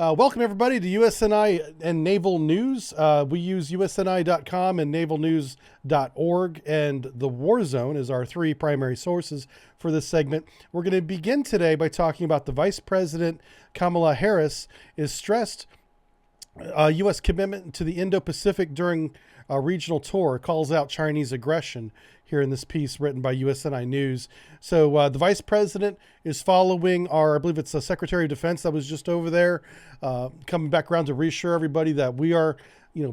Welcome, everybody, to USNI and Naval News. We use usni.com and navalnews.org, and the WarZone is our three primary sources for this segment. We're going to begin today by talking about the Vice President, Kamala Harris, is stressed U.S. commitment to the Indo-Pacific during a regional tour, calls out Chinese aggression here in this piece written by USNI News. So the Vice President is following I believe it's the Secretary of Defense that was just over there, coming back around to reassure everybody that we are,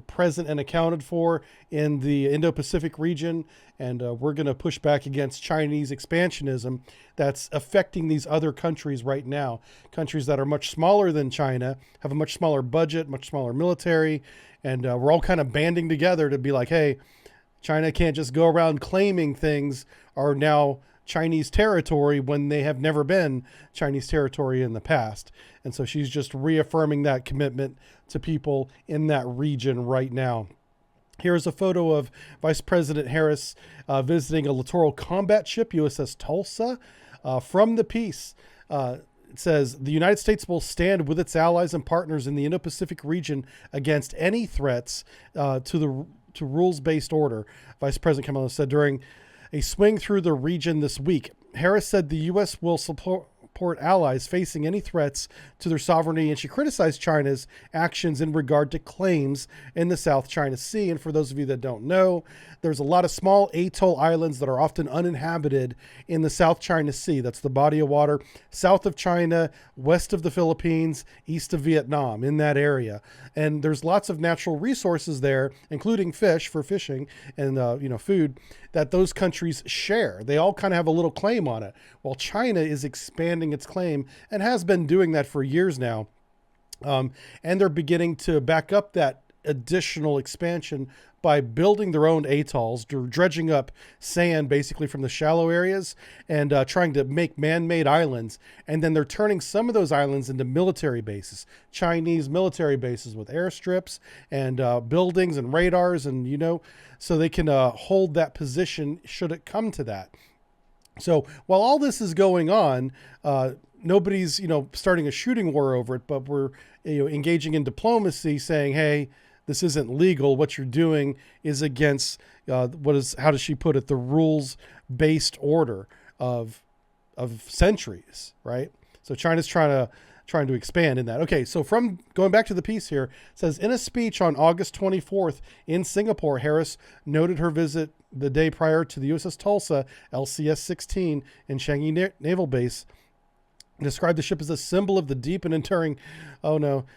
present and accounted for in the Indo-Pacific region. And we're going to push back against Chinese expansionism that's affecting these other countries right now. Countries that are much smaller than China, have a much smaller budget, much smaller military. And we're all kind of banding together to be like, hey, China can't just go around claiming things are now Chinese territory when they have never been Chinese territory in the past. And so she's just reaffirming that commitment to people in that region right now. Here's a photo of Vice President Harris visiting a littoral combat ship, USS Tulsa, from the piece. It says, the United States will stand with its allies and partners in the Indo-Pacific region against any threats to rules-based order, Vice President Kamala said during a swing through the region this week. Harris said the U.S. will support allies facing any threats to their sovereignty, and she criticized China's actions in regard to claims in the South China Sea. And for those of you that don't know, there's a lot of small atoll islands that are often uninhabited in the South China Sea. That's the body of water south of China, west of the Philippines, east of Vietnam, in that area. And there's lots of natural resources there, including fish for fishing and food, that those countries share. They all kind of have a little claim on it. While China is expanding its claim and has been doing that for years now. And they're beginning to back up that additional expansion by building their own atolls, dredging up sand basically from the shallow areas and trying to make man-made islands. And then they're turning some of those islands into military bases, Chinese military bases with airstrips and buildings and radars, and, so they can hold that position should it come to that. So while all this is going on, nobody's, starting a shooting war over it, but we're, engaging in diplomacy saying, hey, this isn't legal. What you're doing is against, how does she put it? The rules-based order of centuries, right? So China's trying to expand in that. Okay, so from going back to the piece here, it says, in a speech on August 24th in Singapore, Harris noted her visit the day prior to the USS Tulsa LCS-16 in Changi Naval Base, described the ship as a symbol of the deep and enduring,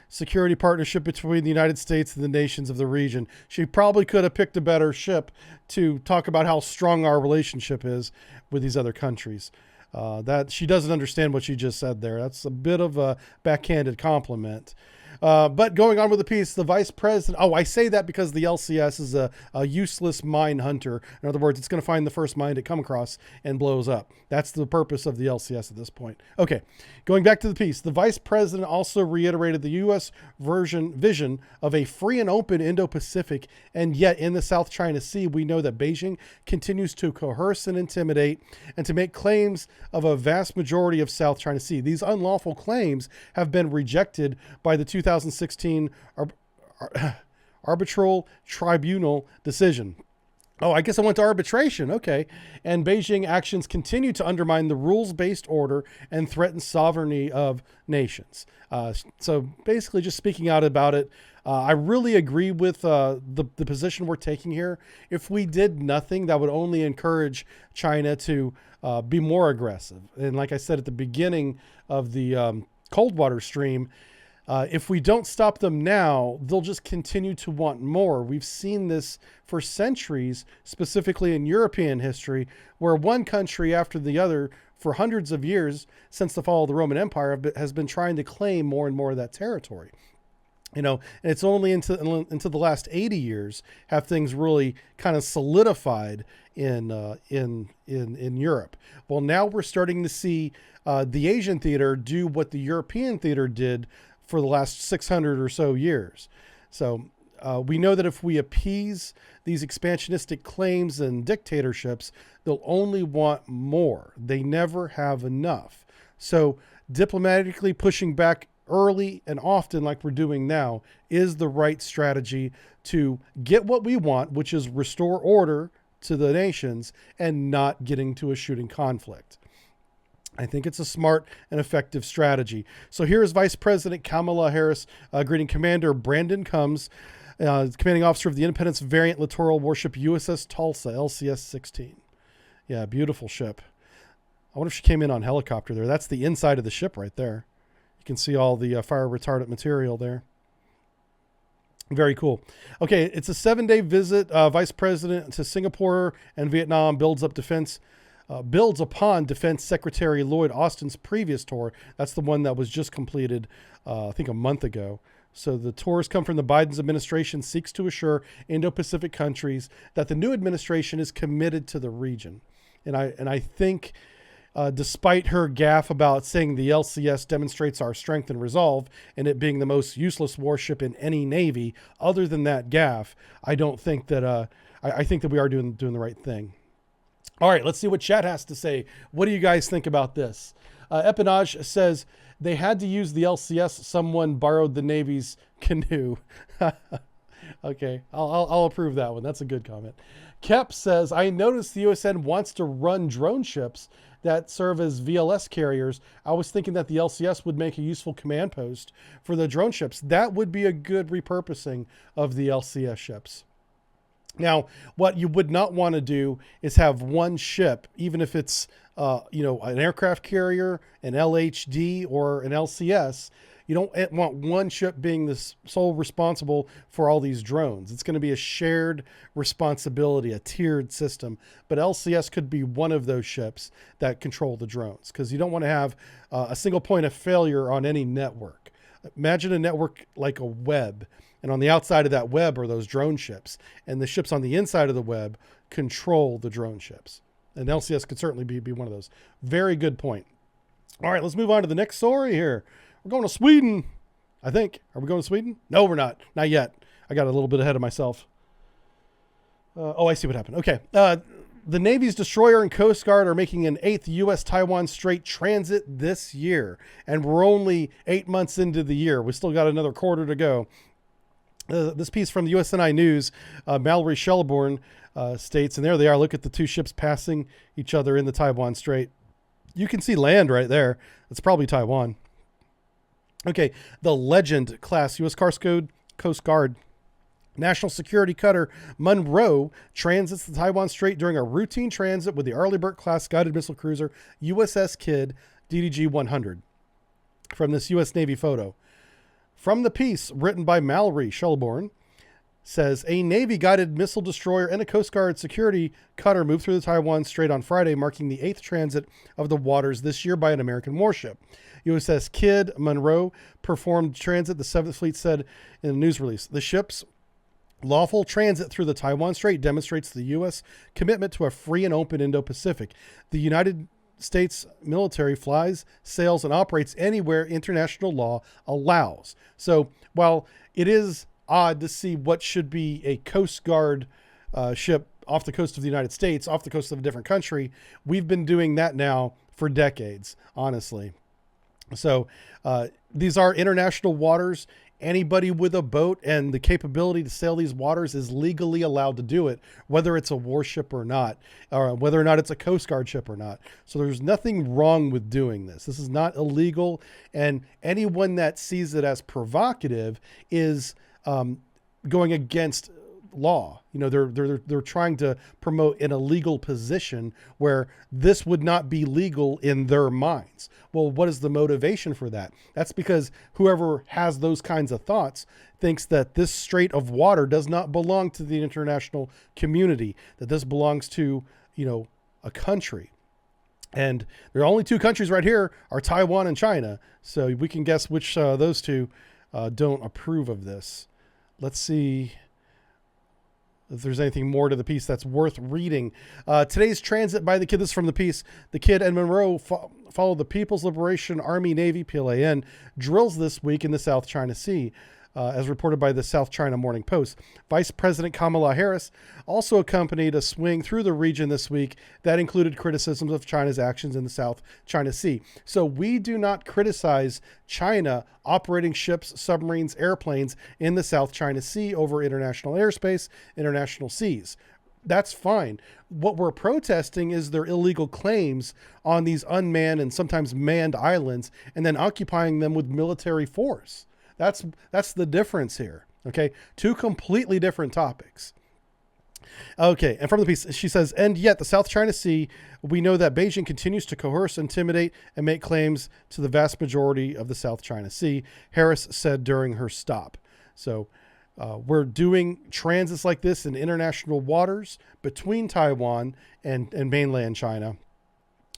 security partnership between the United States and the nations of the region. She probably could have picked a better ship to talk about how strong our relationship is with these other countries. That she doesn't understand what she just said there. That's a bit of a backhanded compliment. But going on with the piece, the Vice President, I say that because the LCS is a useless mine hunter. In other words, it's going to find the first mine it come across and blows up. That's the purpose of the LCS at this point. Okay, going back to the piece, the Vice President also reiterated the U.S. vision of a free and open Indo-Pacific, and yet in the South China Sea, we know that Beijing continues to coerce and intimidate and to make claims of a vast majority of South China Sea. These unlawful claims have been rejected by the 2016 arbitral tribunal decision. I guess I went to arbitration. Okay. And Beijing actions continue to undermine the rules-based order and threaten sovereignty of nations. So basically just speaking out about it, I really agree with the position we're taking here. If we did nothing, that would only encourage China to be more aggressive. And like I said at the beginning of the cold water stream, if we don't stop them now, they'll just continue to want more. We've seen this for centuries, specifically in European history, where one country after the other for hundreds of years since the fall of the Roman Empire has been trying to claim more and more of that territory. And it's only into the last 80 years have things really kind of solidified in Europe. Well, now we're starting to see the Asian theater do what the European theater did for the last 600 or so years. So we know that if we appease these expansionistic claims and dictatorships, they'll only want more. They never have enough. So diplomatically pushing back early and often, like we're doing now, is the right strategy to get what we want, which is restore order to the nations and not getting to a shooting conflict. I think it's a smart and effective strategy. So here is Vice President Kamala Harris greeting Commander Brandon Combs, commanding officer of the Independence Variant Littoral Warship USS Tulsa, LCS-16. Yeah, beautiful ship. I wonder if she came in on helicopter there. That's the inside of the ship right there. You can see all the fire retardant material there. Very cool. Okay, it's a 7-day visit. Vice President to Singapore and Vietnam builds upon Defense Secretary Lloyd Austin's previous tour. That's the one that was just completed, I think, a month ago. So the tours come from the Biden's administration seeks to assure Indo-Pacific countries that the new administration is committed to the region. And I think, despite her gaffe about saying the LCS demonstrates our strength and resolve and it being the most useless warship in any Navy, other than that gaffe, I don't think that, I think that we are doing the right thing. All right, let's see what chat has to say. What do you guys think about this? Epinage says, they had to use the LCS. Someone borrowed the Navy's canoe. Okay, I'll approve that one. That's a good comment. Kep says, I noticed the USN wants to run drone ships that serve as VLS carriers. I was thinking that the LCS would make a useful command post for the drone ships. That would be a good repurposing of the LCS ships. Now, what you would not want to do is have one ship, even if it's, an aircraft carrier, an LHD, or an LCS. You don't want one ship being the sole responsible for all these drones. It's going to be a shared responsibility, a tiered system. But LCS could be one of those ships that control the drones, because you don't want to have a single point of failure on any network. Imagine a network like a web. And on the outside of that web are those drone ships. And the ships on the inside of the web control the drone ships. And LCS could certainly be one of those. Very good point. All right, let's move on to the next story here. We're going to Sweden, I think. Are we going to Sweden? No, we're not. Not yet. I got a little bit ahead of myself. I see what happened. Okay. The Navy's destroyer and Coast Guard are making an 8th U.S. Taiwan Strait transit this year. And we're only 8 months into the year. We still got another quarter to go. This piece from the USNI News, Mallory Shelbourne states, and there they are. Look at the two ships passing each other in the Taiwan Strait. You can see land right there. It's probably Taiwan. Okay, the Legend class U.S. Coast Guard National Security Cutter Monroe transits the Taiwan Strait during a routine transit with the Arleigh Burke class guided missile cruiser USS Kidd DDG-100. From this U.S. Navy photo. From the piece written by Mallory Shelbourne, says a Navy-guided missile destroyer and a Coast Guard security cutter moved through the Taiwan Strait on Friday, marking the 8th transit of the waters this year by an American warship. USS Kidd Monroe performed transit, the 7th Fleet said in a news release. The ship's lawful transit through the Taiwan Strait demonstrates the U.S. commitment to a free and open Indo-Pacific. The United States military flies, sails, and operates anywhere international law allows. So while it is odd to see what should be a Coast Guard ship off the coast of the United States, off the coast of a different country, we've been doing that now for decades, honestly. So these are international waters. Anybody with a boat and the capability to sail these waters is legally allowed to do it, whether it's a warship or not, or whether or not it's a Coast Guard ship or not. So there's nothing wrong with doing this. This is not illegal. And anyone that sees it as provocative is going against law. You know, they're trying to promote an illegal position where this would not be legal in their minds. Well, what is the motivation for that? That's because whoever has those kinds of thoughts thinks that this strait of water does not belong to the international community, that this belongs to, a country. And there are only two countries right here are Taiwan and China. So we can guess which those two don't approve of this. Let's see if there's anything more to the piece that's worth reading. Today's transit by the Kidd, this is from the piece. The Kidd and Monroe follow the People's Liberation Army Navy, PLAN, drills this week in the South China Sea. as reported by the South China Morning Post. Vice President Kamala Harris also accompanied a swing through the region this week that included criticisms of China's actions in the South China Sea. So we do not criticize China operating ships, submarines, airplanes in the South China Sea over international airspace, international seas. That's fine. What we're protesting is their illegal claims on these unmanned and sometimes manned islands and then occupying them with military force. That's the difference here. Okay. Two completely different topics. Okay. And from the piece, she says, and yet the South China Sea, we know that Beijing continues to coerce, intimidate, and make claims to the vast majority of the South China Sea, Harris said during her stop. So, we're doing transits like this in international waters between Taiwan and mainland China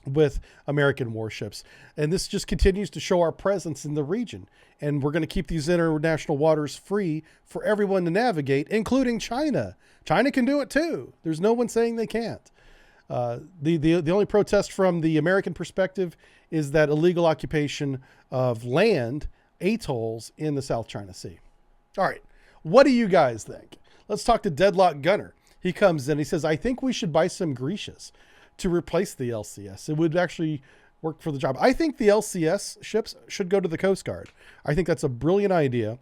with American warships. And this just continues to show our presence in the region. And we're going to keep these international waters free for everyone to navigate, including China. China can do it too. There's no one saying they can't. The only protest from the American perspective is that illegal occupation of land, atolls in the South China Sea. All right. What do you guys think? Let's talk to Deadlock Gunner. He comes in, he says, I think we should buy some Grecias to replace the LCS. It would actually work for the job. I think the LCS ships should go to the Coast Guard. I think that's a brilliant idea.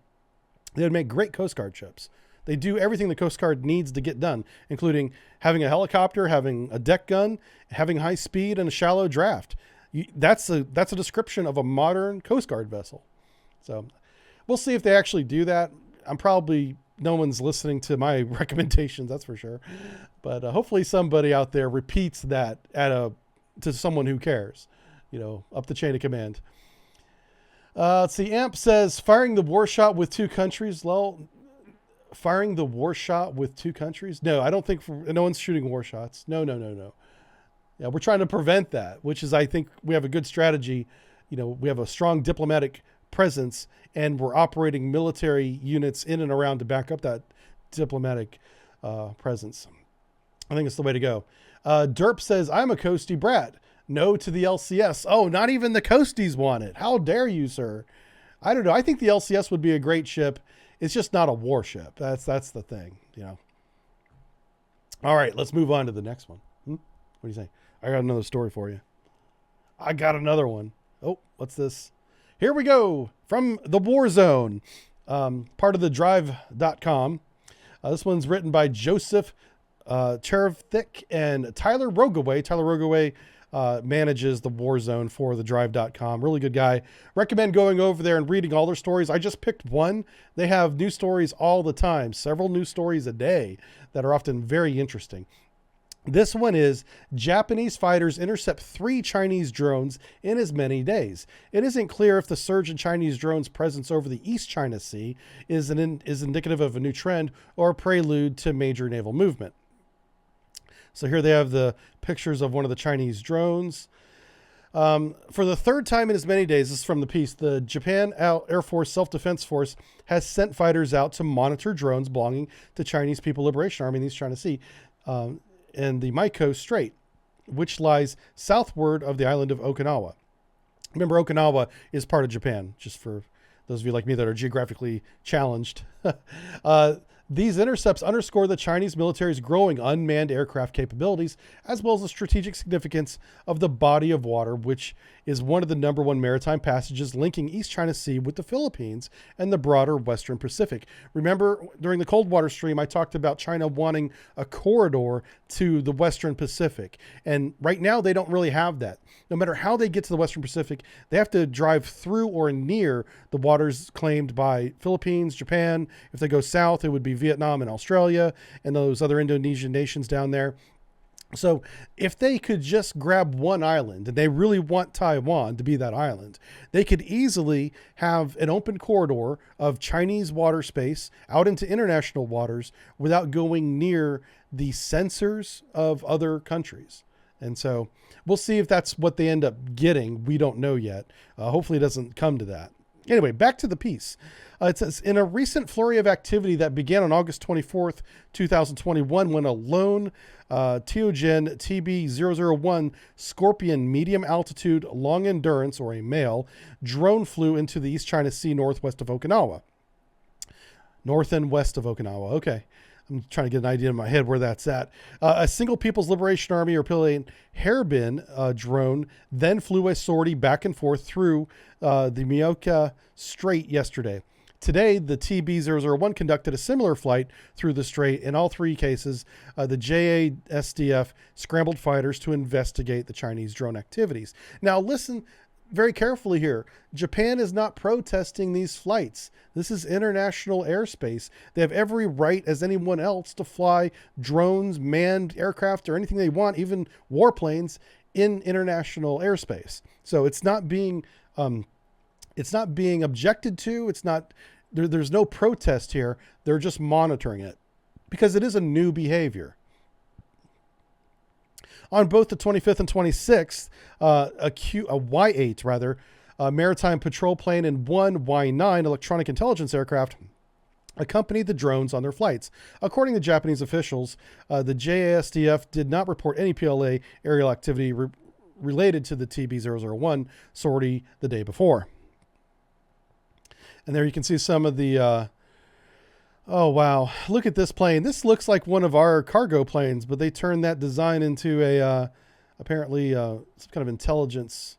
They would make great Coast Guard ships. They do everything the Coast Guard needs to get done, including having a helicopter, having a deck gun, having high speed, and a shallow draft. That's a description of a modern Coast Guard vessel. So we'll see if they actually do that. No one's listening to my recommendations, that's for sure. But hopefully somebody out there repeats that to someone who cares, up the chain of command. Let's see. Amp says, firing the war shot with two countries. Well, firing the war shot with two countries? No, I don't think no one's shooting war shots. No. Yeah, we're trying to prevent that, which is, I think we have a good strategy. We have a strong diplomatic presence, and we're operating military units in and around to back up that diplomatic presence. I think it's the way to go. Derp says, I'm a coastie brat. No to the LCS. Oh, not even the coasties want it. How dare you, sir? I don't know. I think the LCS would be a great ship. It's just not a warship. That's the thing, All right, let's move on to the next one. What do you say? I got another story for you. I got another one. Oh, what's this? Here we go from the WarZone, part of the drive.com. This one's written by Joseph Chervthik and Tyler Rogaway. Tyler Rogaway manages the WarZone for the drive.com. Really good guy. Recommend going over there and reading all their stories. I just picked one. They have new stories all the time, several new stories a day that are often very interesting. This one is Japanese fighters intercept 3 Chinese drones in as many days. It isn't clear if the surge in Chinese drones' presence over the East China Sea is indicative of a new trend or a prelude to major naval movement. So here they have the pictures of one of the Chinese drones. For the third time in as many days, this is from the piece, the Japan Air Force Self-Defense Force has sent fighters out to monitor drones belonging to Chinese People Liberation Army in the East China Sea. And the Miko Strait, which lies southward of the island of Okinawa. Remember, Okinawa is part of Japan, just for those of you like me that are geographically challenged. These intercepts underscore the Chinese military's growing unmanned aircraft capabilities, as well as the strategic significance of the body of water, which is one of the number one maritime passages linking East China Sea with the Philippines and the broader Western Pacific. Remember, during the Cold Water stream, I talked about China wanting a corridor to the Western Pacific. And right now, they don't really have that. No matter how they get to the Western Pacific, they have to drive through or near the waters claimed by Philippines, Japan. If they go south, it would be Vietnam and Australia and those other Indonesian nations down there. So if they could just grab one island, and they really want Taiwan to be that island, they could easily have an open corridor of Chinese water space out into international waters without going near the sensors of other countries. And so we'll see if that's what they end up getting. We don't know yet. Hopefully it doesn't come to that. Anyway, back to the piece. It says, in a recent flurry of activity that began on August 24th, 2021, when a lone Teogen TB001 Scorpion medium altitude long endurance, or a male, drone flew into the East China Sea northwest of Okinawa. North and west of Okinawa. Okay. I'm trying to get an idea in my head where that's at. A single People's Liberation Army or PLA Hairbin drone then flew a sortie back and forth through the Mioka Strait yesterday. Today, the TB-001 conducted a similar flight through the strait. In all three cases, the JASDF scrambled fighters to investigate the Chinese drone activities. Now, listen very carefully here. Japan is not protesting these flights. This is international airspace. They have every right as anyone else to fly drones, manned aircraft, or anything they want, even warplanes, in international airspace. So it's not being objected to. It's not there's no protest here. They're just monitoring it because it is a new behavior. On both the 25th and 26th, a Y-8 rather, maritime patrol plane and one Y-9 electronic intelligence aircraft accompanied the drones on their flights. According to Japanese officials, the JASDF did not report any PLA aerial activity related to the TB-001 sortie the day before. And there you can see some of the... oh, wow. Look at this plane. This looks like one of our cargo planes, but they turned that design into a, apparently, some kind of intelligence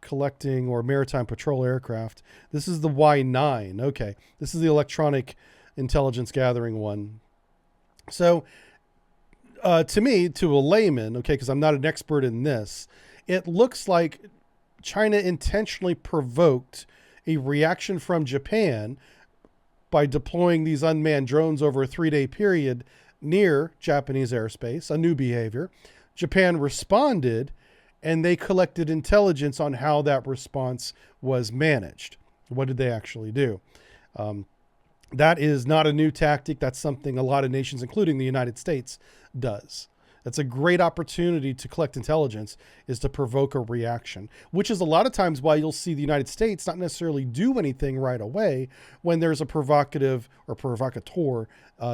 collecting or maritime patrol aircraft. This is the Y-9. Okay. This is the electronic intelligence gathering one. So, to me, to a layman, okay, because I'm not an expert in this, it looks like China intentionally provoked a reaction from Japan by deploying these unmanned drones over a 3-day period near Japanese airspace, a new behavior. Japan responded, and they collected intelligence on how that response was managed. What did they actually do? That is not a new tactic. That's something a lot of nations, including the United States, does. That's a great opportunity to collect intelligence, is to provoke a reaction, which is a lot of times why you'll see the United States not necessarily do anything right away when there's a provocative or provocateur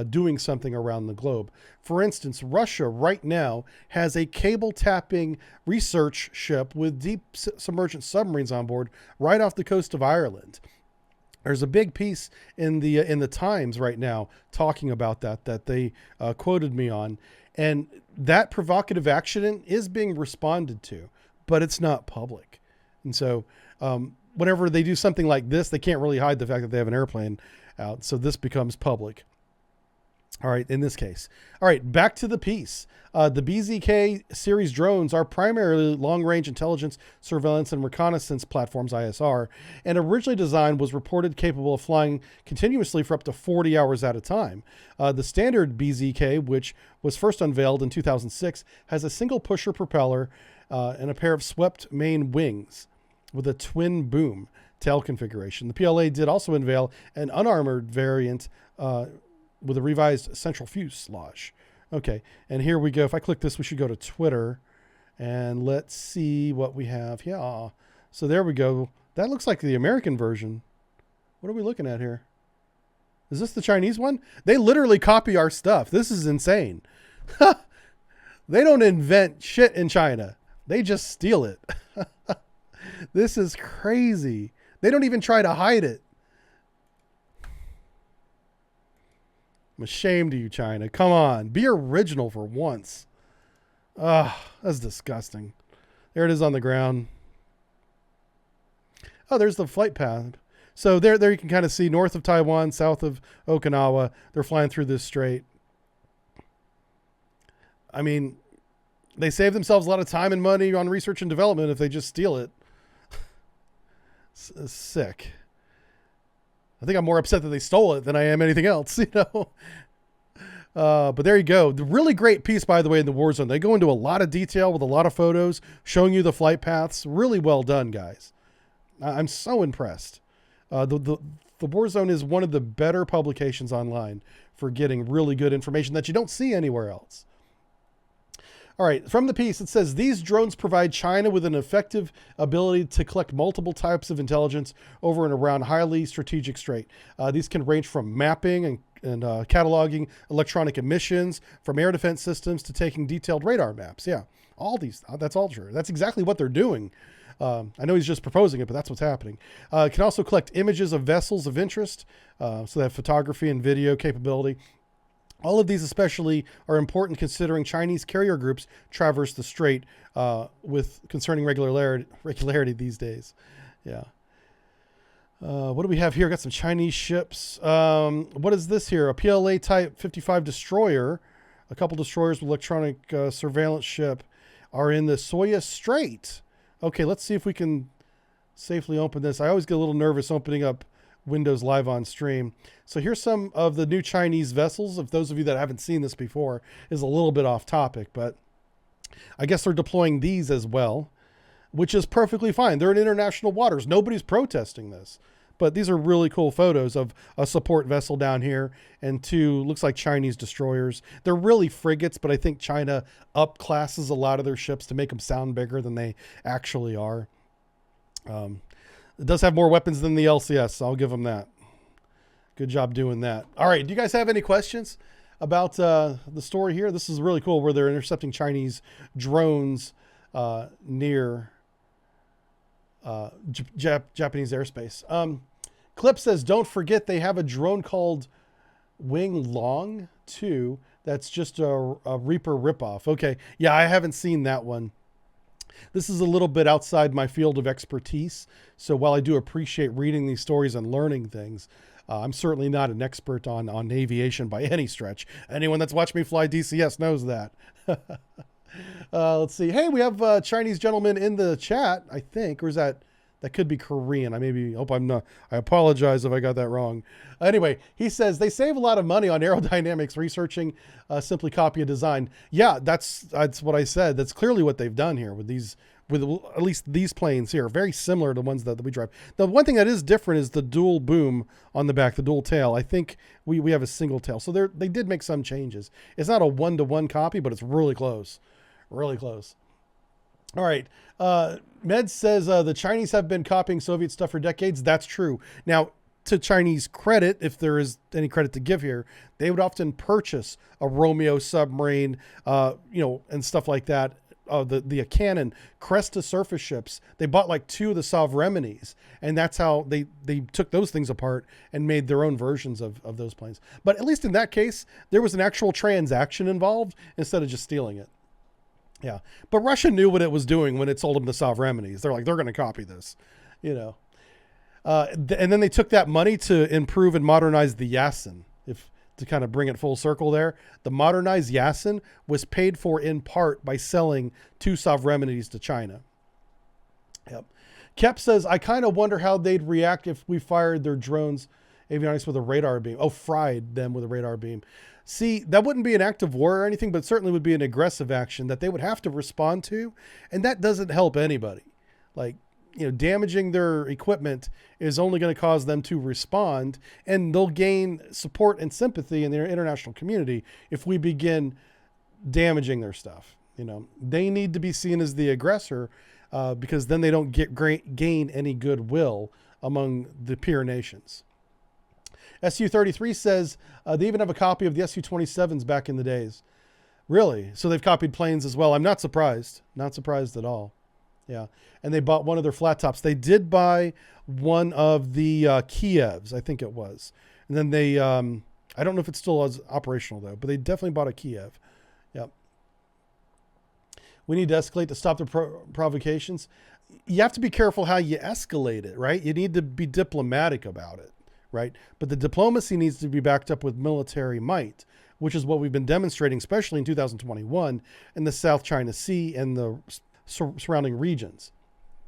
doing something around the globe. For instance, Russia right now has a cable tapping research ship with deep submergent submarines on board right off the coast of Ireland. There's a big piece in the Times right now talking about that they quoted me on. And that provocative action is being responded to, but it's not public. And so whenever they do something like this, they can't really hide the fact that they have an airplane out. So this becomes public. All right, in this case. All right, back to the piece. The BZK series drones are primarily long-range intelligence, surveillance, and reconnaissance platforms, ISR, and originally designed was reported capable of flying continuously for up to 40 hours at a time. The standard BZK, which was first unveiled in 2006, has a single pusher propeller and a pair of swept main wings with a twin boom tail configuration. The PLA did also unveil an unarmored variant with a revised central fuselage. Okay, and here we go. If I click this, we should go to Twitter, and let's see what we have. Yeah, so there we go. That looks like the American version. What are we looking at here? Is this the Chinese one? They literally copy our stuff. This is insane. They don't invent shit in China. They just steal it. This is crazy. They don't even try to hide it. I'm ashamed of you, China. Come on. Be original for once. Ah, that's disgusting. There it is on the ground. Oh, there's the flight path. So there you can kind of see north of Taiwan, south of Okinawa. They're flying through this strait. I mean, they save themselves a lot of time and money on research and development if they just steal it. Sick. I think I'm more upset that they stole it than I am anything else, you know. But there you go. The really great piece, by the way, in the WarZone. They go into a lot of detail with a lot of photos showing you the flight paths. Really well done, guys. I'm so impressed. The WarZone is one of the better publications online for getting really good information that you don't see anywhere else. All right, from the piece, it says, these drones provide China with an effective ability to collect multiple types of intelligence over and around highly strategic strait. These can range from mapping and cataloging electronic emissions, from air defense systems to taking detailed radar maps. Yeah, That's all true. That's exactly what they're doing. I know he's just proposing it, but that's what's happening. Can also collect images of vessels of interest. So they have photography and video capability. All of these especially are important considering Chinese carrier groups traverse the strait with concerning regularity these days. Yeah. What do we have here? Got some Chinese ships. What is this here? A PLA Type 55 destroyer. A couple destroyers with electronic surveillance ship are in the Soya Strait. Okay, let's see if we can safely open this. I always get a little nervous opening up Windows Live on stream. So here's some of the new Chinese vessels. If those of you that haven't seen this before, is a little bit off topic, but I guess they're deploying these as well, which is perfectly fine. They're in international waters. Nobody's protesting this. But these are really cool photos of a support vessel down here and two, looks like Chinese destroyers. They're really frigates, but I think China upclasses a lot of their ships to make them sound bigger than they actually are. It does have more weapons than the LCS, so I'll give them that. Good job doing that. All right, do you guys have any questions about the story here? This is really cool where they're intercepting Chinese drones near Japanese airspace. Clip says, don't forget they have a drone called Wing Long 2 that's just a Reaper ripoff. Okay, yeah, I haven't seen that one. This is a little bit outside my field of expertise. So while I do appreciate reading these stories and learning things, I'm certainly not an expert on aviation by any stretch. Anyone that's watched me fly DCS knows that. Let's see. Hey, we have a Chinese gentleman in the chat, I think. Or is that could be Korean. I apologize if I got that wrong. Anyway, he says they save a lot of money on aerodynamics researching simply copy a design. Yeah, that's what I said. That's clearly what they've done here with at least these planes here. Very similar to ones that we drive. The one thing that is different is the dual boom on the back, the dual tail. I think we have a single tail. So they did make some changes. It's not a one-to-one copy, but it's really close. Really close. All right. Med says the Chinese have been copying Soviet stuff for decades. That's true. Now, to Chinese credit, if there is any credit to give here, they would often purchase a Romeo submarine, and stuff like that. The Cannon Cresta surface ships. They bought like 2 of the Sovremenies, and that's how they took those things apart and made their own versions of those planes. But at least in that case, there was an actual transaction involved instead of just stealing it. Yeah, but Russia knew what it was doing when it sold them the Sovremenies. They're like, they're going to copy this, and then they took that money to improve and modernize the Yasin. To kind of bring it full circle there, the modernized Yasin was paid for in part by selling 2 Sovremenies to China. Yep. Kep says, I kind of wonder how they'd react if we fired their drones, avionics with a radar beam. Oh, fried them with a radar beam. See, that wouldn't be an act of war or anything, but certainly would be an aggressive action that they would have to respond to. And that doesn't help anybody. Like, damaging their equipment is only going to cause them to respond, and they'll gain support and sympathy in their international community if we begin damaging their stuff. They need to be seen as the aggressor because then they don't gain any goodwill among the peer nations. SU-33 says they even have a copy of the Su-27s back in the days. Really? So they've copied planes as well. I'm not surprised. Not surprised at all. Yeah. And they bought one of their flat tops. They did buy one of the Kievs, I think it was. And then they, I don't know if it still is operational though, but they definitely bought a Kiev. Yep. We need to escalate to stop the provocations. You have to be careful how you escalate it, right? You need to be diplomatic about it, right? But the diplomacy needs to be backed up with military might, which is what we've been demonstrating, especially in 2021 in the South China Sea and the surrounding regions.